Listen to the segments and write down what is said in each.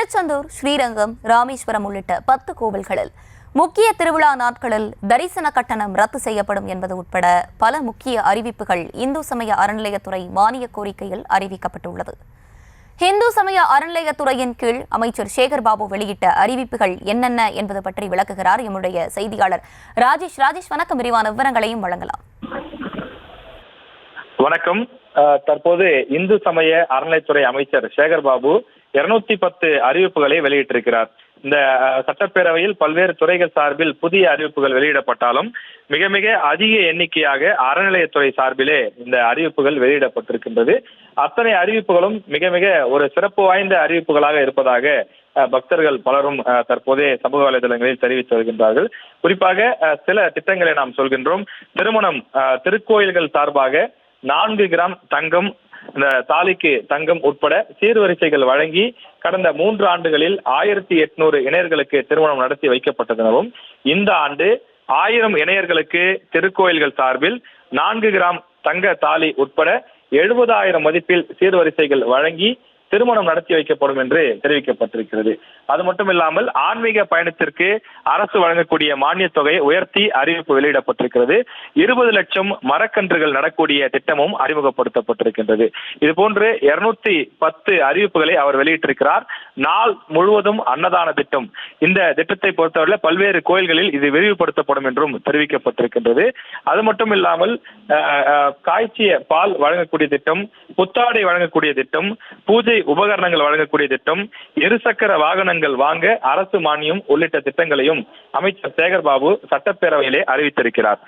திருச்செந்தூர், ஸ்ரீரங்கம், ராமேஸ்வரம் உள்ளிட்ட 10 கோவில்களில் முக்கிய திருவிழா நாட்களில் தரிசன கட்டணம் ரத்து செய்யப்படும் என்பது உட்பட பல முக்கிய அறிவிப்புகள் இந்து சமய அறநிலையத்துறை மானிய கோரிக்கையில் அறிவிக்கப்பட்டுள்ளது. இந்து சமய அறநிலையத்துறையின் கீழ் அமைச்சர் சேகர் பாபு வெளியிட்ட அறிவிப்புகள் என்னென்ன என்பது பற்றி விளக்குகிறார் எம்முடைய செய்தியாளர் ராஜேஷ். வணக்கம். விரிவான விவரங்களையும் வழங்கலாம். வணக்கம். தற்போது இந்து சமய அறநிலையத்துறை அமைச்சர் சேகர் பாபு 210 அறிவிப்புகளை வெளியிட்டிருக்கிறார். இந்த சட்டப்பேரவையில் பல்வேறு துறைகள் சார்பில் புதிய அறிவிப்புகள் வெளியிடப்பட்டாலும் மிக மிக அதிக எண்ணிக்கையாக அறநிலையத்துறை சார்பிலே இந்த அறிவிப்புகள் வெளியிடப்பட்டிருக்கின்றது. அத்தனை அறிவிப்புகளும் மிக மிக ஒரு சிறப்பு வாய்ந்த அறிவிப்புகளாக இருப்பதாக பக்தர்கள் பலரும் தற்போதே சமூக வலைதளங்களில் தெரிவித்து வருகின்றார்கள். குறிப்பாக சில திட்டங்களை நாம் சொல்கின்றோம். திருமணம், திருக்கோயில்கள் சார்பாக 4 கிராம் தங்கம், இந்த தாலிக்கு தங்கம் உட்பட சீர்வரிசைகள் வழங்கி கடந்த 3 ஆண்டுகளில் 1800 இணையர்களுக்கு திருமணம் நடத்தி வைக்கப்பட்டதெனவும், இந்த ஆண்டு 1000 இணையர்களுக்கு திருக்கோயில்கள் சார்பில் 4 கிராம் தங்க தாலி உட்பட 70,000 மதிப்பில் சீர்வரிசைகள் வழங்கி திருமணம் நடத்தி வைக்கப்படும் என்று தெரிவிக்கப்பட்டிருக்கிறது. அது மட்டும் இல்லாமல் ஆன்மீக பயணத்திற்கு அரசு வழங்கக்கூடிய மானிய தொகையை உயர்த்தி அறிவிப்பு வெளியிடப்பட்டிருக்கிறது. 20 லட்சம் மரக்கன்றுகள் நடக்கூடிய திட்டமும் அறிமுகப்படுத்தப்பட்டிருக்கின்றது. இது போன்று 210 அறிவிப்புகளை அவர் வெளியிட்டிருக்கிறார். நாள் முழுவதும் அன்னதான திட்டம், இந்த திட்டத்தை பொறுத்தவரை பல்வேறு கோயில்களில் இது விரிவுபடுத்தப்படும் என்றும் தெரிவிக்கப்பட்டிருக்கின்றது. அது மட்டும் இல்லாமல் காய்ச்சிய பால் வழங்கக்கூடிய திட்டம், புத்தாடை வழங்கக்கூடிய திட்டம், பூஜை உபகரணங்கள் வழங்கக்கூடிய திட்டம், இருசக்கர வாகனங்கள் வாங்க அரசு மானியம் உள்ளிட்ட திட்டங்களையும் அமைச்சர் சேகர் பாபு சட்டப்பேரவையிலே அறிவித்திருக்கிறார்.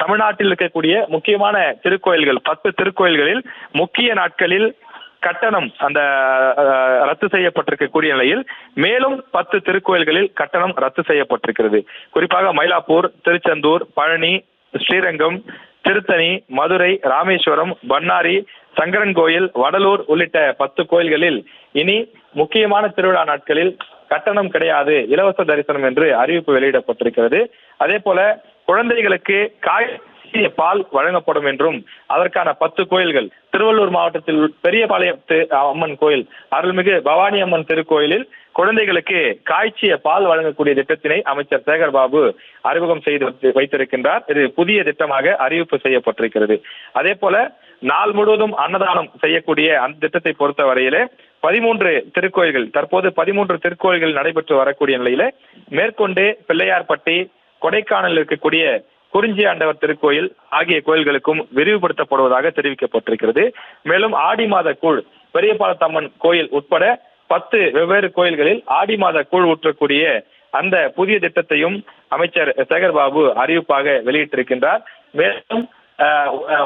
தமிழ்நாட்டில் இருக்கக்கூடிய முக்கியமான திருக்கோயில்கள் 10 திருக்கோயில்களில் முக்கிய நாட்களில் கட்டணம் அந்த ரத்து செய்யப்பட்டிருக்கக்கூடிய நிலையில் மேலும் 10 திருக்கோயில்களில் கட்டணம் ரத்து செய்யப்பட்டிருக்கிறது. குறிப்பாக மயிலாப்பூர், திருச்செந்தூர், பழனி, ஸ்ரீரங்கம், திருத்தணி, மதுரை, ராமேஸ்வரம், பன்னாரி, சங்கரன் கோயில், வடலூர் உள்ளிட்ட 10 கோயில்களில் இனி முக்கியமான திருவிழா நாட்களில் கட்டணம் கிடையாது, இலவச தரிசனம் என்று அறிவிப்பு வெளியிடப்பட்டிருக்கிறது. அதே போல குழந்தைகளுக்கு காய்ச்சிய பால் வழங்கப்படும் என்றும் அதற்கான 10 கோயில்கள், திருவள்ளூர் மாவட்டத்தில் பெரியபாளையத்து அம்மன் கோயில், அருள்மிகு பவானி அம்மன் திருக்கோயிலில் குழந்தைகளுக்கு காய்ச்சிய பால் வழங்கக்கூடிய திட்டத்தினை அமைச்சர் சேகர் பாபு அறிமுகம் செய்து வைத்திருக்கின்றார். இது புதிய திட்டமாக அறிவிப்பு செய்யப்பட்டிருக்கிறது. அதே போல நாள் முழுவதும் அன்னதானம் செய்யக்கூடிய அந்த திட்டத்தை பொறுத்த வரையிலே 13 திருக்கோயில்கள், தற்போது 13 திருக்கோயில்கள் நடைபெற்று வரக்கூடிய நிலையில மேற்கொண்டு பிள்ளையார்பட்டி, கொடைக்கானல் இருக்கக்கூடிய குறிஞ்சி ஆண்டவர் திருக்கோயில் ஆகிய கோயில்களுக்கும் விரிவுபடுத்தப்படுவதாக தெரிவிக்கப்பட்டிருக்கிறது. மேலும் ஆடி மாத கூழ், பெரியபாளையத்தம்மன் கோயில் உட்பட 10 வெவ்வேறு கோயில்களில் ஆடி மாத கூழ் ஊற்றக்கூடிய அந்த புதிய திட்டத்தையும் அமைச்சர் சேகர் பாபு அறிவிப்பாக வெளியிட்டிருக்கின்றார். மேலும்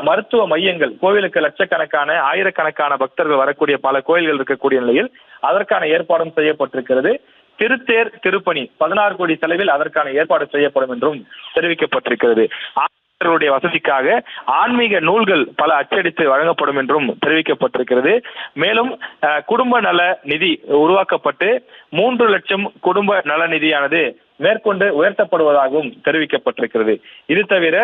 மருத்துவ மையங்கள், கோவிலுக்கு லட்சக்கணக்கான ஆயிரக்கணக்கான பக்தர்கள் வரக்கூடிய பல கோயில்கள் இருக்கக்கூடிய நிலையில் அதற்கான ஏற்பாடும் செய்யப்பட்டிருக்கிறது. திருத்தேர் திருப்பணி 16 கோடி செலவில் அதற்கான ஏற்பாடு செய்யப்படும் என்றும் தெரிவிக்கப்பட்டிருக்கிறது. ஆசிரியர்களுடைய வசதிக்காக ஆன்மீக நூல்கள் பல அச்சடித்து வழங்கப்படும் என்றும் தெரிவிக்கப்பட்டிருக்கிறது. மேலும் குடும்ப நல நிதி உருவாக்கப்பட்டு 3 லட்சம் குடும்ப நல நிதியானது மேற்கொண்டு உயர்த்தப்படுவதாகவும் தெரிவிக்கப்பட்டிருக்கிறது. இது தவிர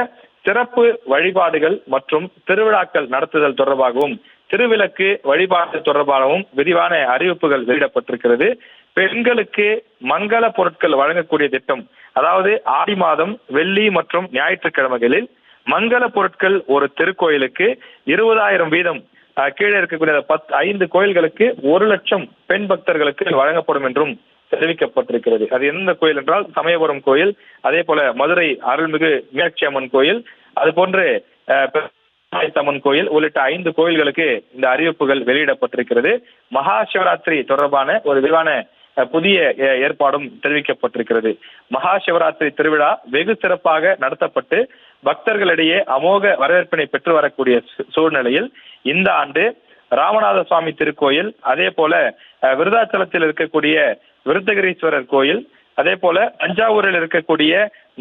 சிறப்பு வழிபாடுகள் மற்றும் திருவிழாக்கள் நடத்துதல் தொடர்பாகவும் திருவிளக்கு வழிபாடு தொடர்பாகவும் விரிவான அறிவிப்புகள் வெளியிடப்பட்டிருக்கிறது. பெண்களுக்கு மங்கள பொருட்கள் வழங்கக்கூடிய திட்டம், அதாவது ஆடி மாதம் வெள்ளி மற்றும் ஞாயிற்றுக்கிழமைகளில் மங்கள பொருட்கள் ஒரு திருக்கோயிலுக்கு 20,000 வீதம் கீழே இருக்கக்கூடிய 5 கோயில்களுக்கு 1 லட்சம் பெண் பக்தர்களுக்கு வழங்கப்படும் என்றும் தெரிவிக்கப்பட்டிருக்கிறது. அது எந்த கோயில் என்றால் சமயபுரம் கோயில், அதே போல மதுரை அருள்மிகு மீனாட்சி அம்மன் கோயில், அது போன்று அம்மன் கோயில் உள்ளிட்ட 5 கோயில்களுக்கு இந்த அறிவிப்புகள் வெளியிடப்பட்டிருக்கிறது. மகா சிவராத்திரி தொடர்பான ஒரு விரிவான புதிய ஏற்பாடும் தெரிவிக்கப்பட்டிருக்கிறது. மகா சிவராத்திரி திருவிழா வெகு சிறப்பாக நடத்தப்பட்டு பக்தர்களிடையே அமோக வரவேற்பினை பெற்று வரக்கூடிய சூழ்நிலையில் இந்த ஆண்டு ராமநாத சுவாமி திருக்கோயில், அதே போல விருதாச்சலத்தில் இருக்கக்கூடிய விருத்தகிரீஸ்வரர் கோயில், அதே போல தஞ்சாவூரில் இருக்கக்கூடிய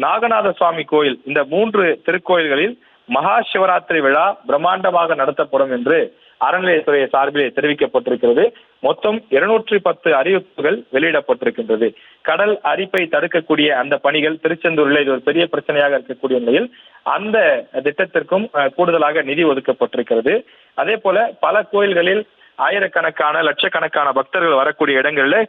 நாகநாத சுவாமி கோயில், இந்த 3 திருக்கோயில்களில் மகா சிவராத்திரி விழா பிரம்மாண்டமாக நடத்தப்படும் என்று அறநிலையத்துறை சார்பிலே தெரிவிக்கப்பட்டிருக்கிறது. மொத்தம் 210 அறிவிப்புகள் வெளியிடப்பட்டிருக்கின்றது. கடல் அரிப்பை தடுக்கக்கூடிய அந்த பணிகள் திருச்செந்தூரில் இது ஒரு பெரிய பிரச்சனையாக இருக்கக்கூடிய நிலையில் அந்த திட்டத்திற்கும் கூடுதலாக நிதி ஒதுக்கப்பட்டிருக்கிறது. அதே போல பல கோயில்களில் ஆயிரக்கணக்கான லட்சக்கணக்கான பக்தர்கள் வரக்கூடிய இடங்களில்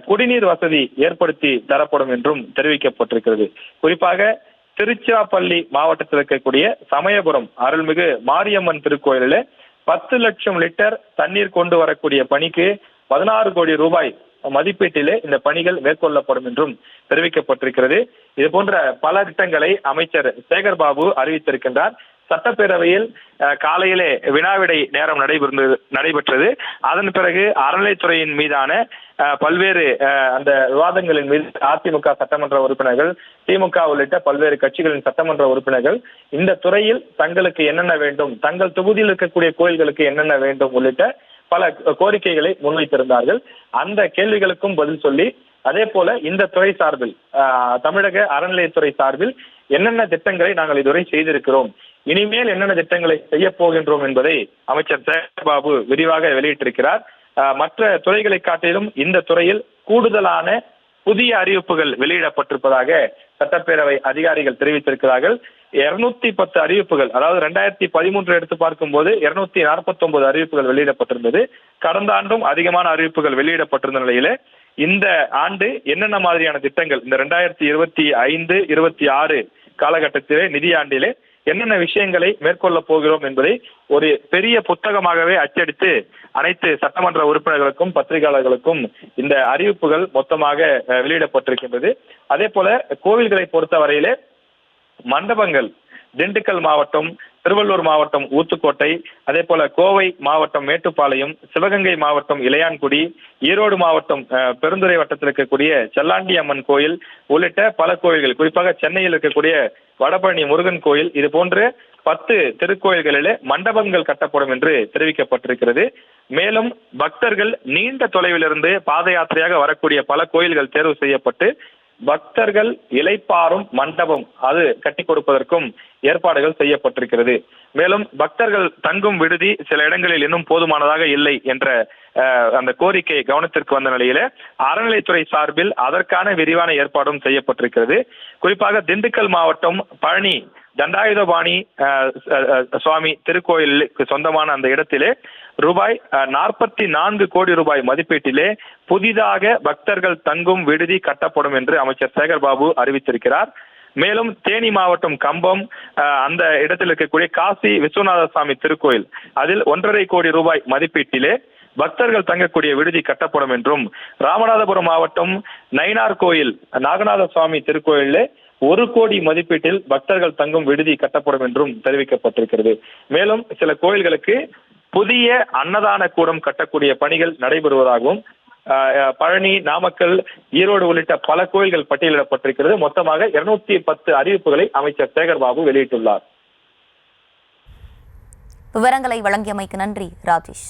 குடிநீர் வசதி ஏற்படுத்தி தரப்படும் என்றும் தெரிவிக்கப்பட்டிருக்கிறது. குறிப்பாக திருச்சிராப்பள்ளி மாவட்டத்தில் இருக்கக்கூடிய சமயபுரம் அருள்மிகு மாரியம்மன் திருக்கோயிலில் 10 லட்சம் லிட்டர் தண்ணீர் கொண்டு வரக்கூடிய பணிக்கு 16 கோடி ரூபாய் மதிப்பீட்டிலே இந்த பணிகள் மேற்கொள்ளப்படும் என்றும் தெரிவிக்கப்பட்டிருக்கிறது. இது போன்ற பல திட்டங்களை அமைச்சர் சேகர் பாபு அறிவித்திருக்கின்றார். சட்டப்பேரவையில் காலையிலே வினாவிடை நேரம் நடைபெற்றது. அதன் பிறகு அறநிலைத்துறையின் மீதான பல்வேறு அந்த விவாதங்களின் மீது அதிமுக சட்டமன்ற உறுப்பினர்கள், திமுக உள்ளிட்ட பல்வேறு கட்சிகளின் சட்டமன்ற உறுப்பினர்கள் இந்த துறையில் தங்களுக்கு என்னென்ன வேண்டும், தங்கள் தொகுதியில் இருக்கக்கூடிய கோயில்களுக்கு என்னென்ன வேண்டும் உள்ளிட்ட பல கோரிக்கைகளை முன்வைத்திருந்தார்கள். அந்த கேள்விகளுக்கும் பதில் சொல்லி, அதே போல இந்த துறை சார்பில் தமிழக அறநிலையத்துறை சார்பில் என்னென்ன திட்டங்களை நாங்கள் இதுவரை செய்திருக்கிறோம், இனிமேல் என்னென்ன திட்டங்களை செய்ய போகின்றோம் என்பதை அமைச்சர் சேகர்பாபு விரிவாக வெளியிட்டிருக்கிறார். மற்ற துறைகளை காட்டிலும் இந்த துறையில் கூடுதலான புதிய அறிவிப்புகள் வெளியிடப்பட்டிருப்பதாக சட்டப்பேரவை அதிகாரிகள் தெரிவித்திருக்கிறார்கள். 210 அறிவிப்புகள், அதாவது 2013 எடுத்து பார்க்கும் போது 249 அறிவிப்புகள் வெளியிடப்பட்டிருந்தது. கடந்த ஆண்டும் அதிகமான அறிவிப்புகள் வெளியிடப்பட்டிருந்த நிலையில இந்த ஆண்டு என்னென்ன மாதிரியான திட்டங்கள், இந்த 2025-26 காலகட்டத்திலே நிதியாண்டிலே என்னென்ன விஷயங்களை மேற்கொள்ள போகிறோம் என்பதை ஒரு பெரிய புத்தகமாகவே அச்சடித்து அனைத்து சட்டமன்ற உறுப்பினர்களுக்கும் பத்திரிகையாளர்களுக்கும் இந்த அறிவிப்புகள் மொத்தமாக வெளியிடப்பட்டிருக்கின்றது. அதே போல கோவில்களை பொறுத்தவரையிலே மண்டபங்கள் திண்டுக்கல் மாவட்டம், திருவள்ளூர் மாவட்டம் ஊத்துக்கோட்டை, அதே போல கோவை மாவட்டம் மேட்டுப்பாளையம், சிவகங்கை மாவட்டம் இளையான்குடி, ஈரோடு மாவட்டம் பெருந்துறை வட்டத்தில் இருக்கக்கூடிய செல்லாண்டி அம்மன் கோயில் உள்ளிட்ட பல கோயில்கள், குறிப்பாக சென்னையில் இருக்கக்கூடிய வடபழனி முருகன் கோயில், இது போன்ற 10 திருக்கோயில்களிலே மண்டபங்கள் கட்டப்படும் என்று தெரிவிக்கப்பட்டிருக்கிறது. மேலும் பக்தர்கள் நீண்ட தொலைவிலிருந்து பாத யாத்திரையாக வரக்கூடிய பல கோயில்கள் தேர்வு செய்யப்பட்டு பக்தர்கள் இளைப்பாறும் மண்டபம் அது கட்டி கொடுப்பதற்கும் ஏற்பாடுகள் செய்யப்பட்டிருக்கிறது. மேலும் பக்தர்கள் தங்கும் விடுதி சில இடங்களில் இன்னும் போதுமானதாக இல்லை என்ற அந்த கோரிக்கை கவனத்திற்கு வந்த நிலையில அறநிலைத்துறை சார்பில் அதற்கான விரிவான ஏற்பாடும் செய்யப்பட்டிருக்கிறது. குறிப்பாக திண்டுக்கல் மாவட்டம் பழனி தண்டாயுதபாணி சுவாமி திருக்கோயிலுக்கு சொந்தமான அந்த இடத்திலே ரூபாய் 44 கோடி ரூபாய் மதிப்பீட்டிலே புதிதாக பக்தர்கள் தங்கும் விடுதி கட்டப்படும் என்று அமைச்சர் சேகர் பாபு அறிவித்திருக்கிறார். மேலும் தேனி மாவட்டம் கம்பம் அந்த இடத்தில் இருக்கக்கூடிய காசி விஸ்வநாத சுவாமி திருக்கோயில், அதில் 1.5 கோடி ரூபாய் மதிப்பீட்டிலே பக்தர்கள் தங்கக்கூடிய விடுதி கட்டப்படும் என்றும், ராமநாதபுரம் மாவட்டம் நயினார் கோயில் நாகநாத சுவாமி திருக்கோயிலே 1 கோடி மதிப்பீட்டில் பக்தர்கள் தங்கும் விடுதி கட்டப்படும் என்றும் தெரிவிக்கப்பட்டிருக்கிறது. மேலும் சில கோயில்களுக்கு புதிய அன்னதான கூடம் கட்டக்கூடிய பணிகள் நடைபெறுவதாகவும் பழனி, நாமக்கல், ஈரோடு உள்ளிட்ட பல கோயில்கள் பட்டியலிடப்பட்டிருக்கிறது. மொத்தமாக 210 அறிவிப்புகளை அமைச்சர் சேகர் பாபு வெளியிட்டுள்ளார். விவரங்களை வழங்கியமைக்கு நன்றி ராஜேஷ்.